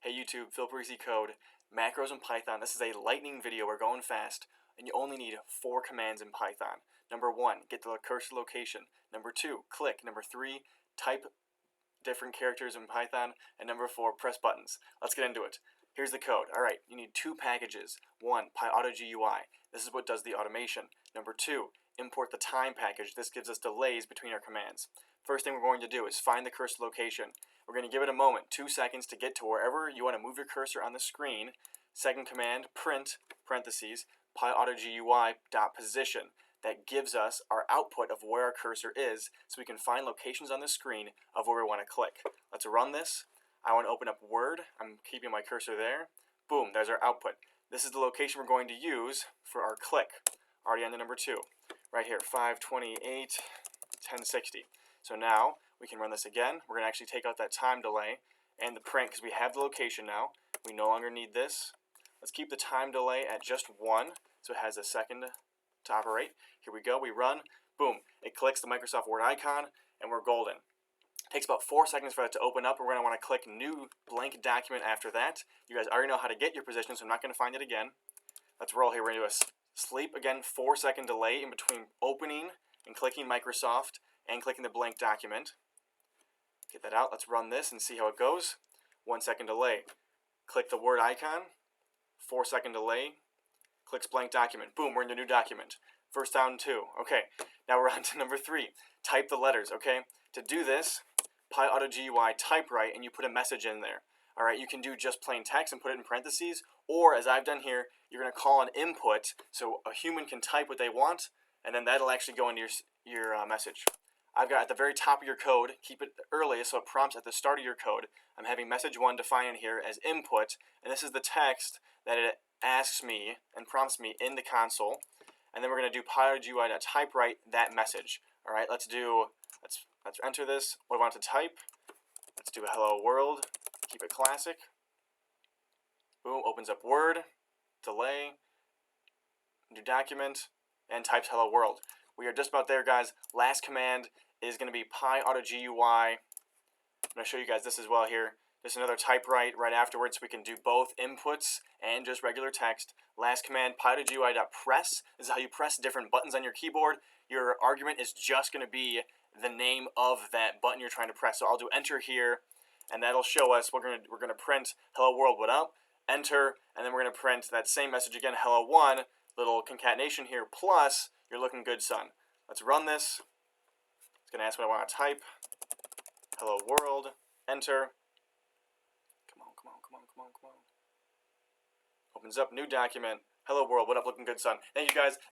Hey YouTube, Phil Parisi Code, macros in Python. This is a lightning video, we're going fast, and you only need 4 commands in Python. Number 1, get the cursor location. Number 2, click. Number 3, type different characters in Python. And number 4, press buttons. Let's get into it. Here's the code. Alright, you need 2 packages. 1, pyautogui. This is what does the automation. Number 2, import the time package. This gives us delays between our commands. First thing we're going to do is find the cursor location. We're going to give it a moment, 2 seconds, to get to wherever you want to move your cursor on the screen. Second command, print, parentheses, pyautogui.position. That gives us our output of where our cursor is, so we can find locations on the screen of where we want to click. Let's run this. I want to open up Word. I'm keeping my cursor there. Boom, there's our output. This is the location we're going to use for our click. Already on to number 2. Right here, 528, 1060. So now we can run this again. We're going to actually take out that time delay and the print because we have the location now. We no longer need this. Let's keep the time delay at just 1 so it has a second to operate. Here we go. We run. Boom. It clicks the Microsoft Word icon and we're golden. It takes about 4 seconds for that to open up. We're going to want to click New Blank Document after that. You guys already know how to get your position, so I'm not going to find it again. Let's roll here. We're going to do a sleep again, 4-second delay in between opening and clicking Microsoft and clicking the blank document. Get that out. Let's run this and see how it goes. 1 second delay. Click the Word icon. 4-second delay. Clicks blank document. Boom, we're in the new document. First down 2. Okay, now we're on to number 3. Type the letters, okay? To do this, pyautogui typewrite, and you put a message in there. Alright, you can do just plain text and put it in parentheses, or as I've done here, you're going to call an input so a human can type what they want, and then that'll actually go into your message. I've got at the very top of your code, keep it early so it prompts at the start of your code. I'm having message 1 defined in here as input, and this is the text that it asks me and prompts me in the console. And then we're going to do pyautogui.typewrite that message. Alright, let's enter this. What I want to type. Let's do a hello world. Keep it classic. Boom, opens up Word, delay, new document, and types hello world. We are just about there, guys. Last command is going to be pyautogui. I'm going to show you guys this as well here. Just another typewrite right afterwards, so we can do both inputs and just regular text. Last command, pyautogui.press. This is how you press different buttons on your keyboard. Your argument is just going to be the name of that button you're trying to press. So I'll do enter here, and that'll show us we're going to print hello world, what up? Enter, and then we're going to print that same message again, hello one, little concatenation here, plus you're looking good, son. Let's run this. It's going to ask what I want to type. Hello world, enter. Come on. Opens up new document. Hello world, what up, looking good, son. Thank you guys.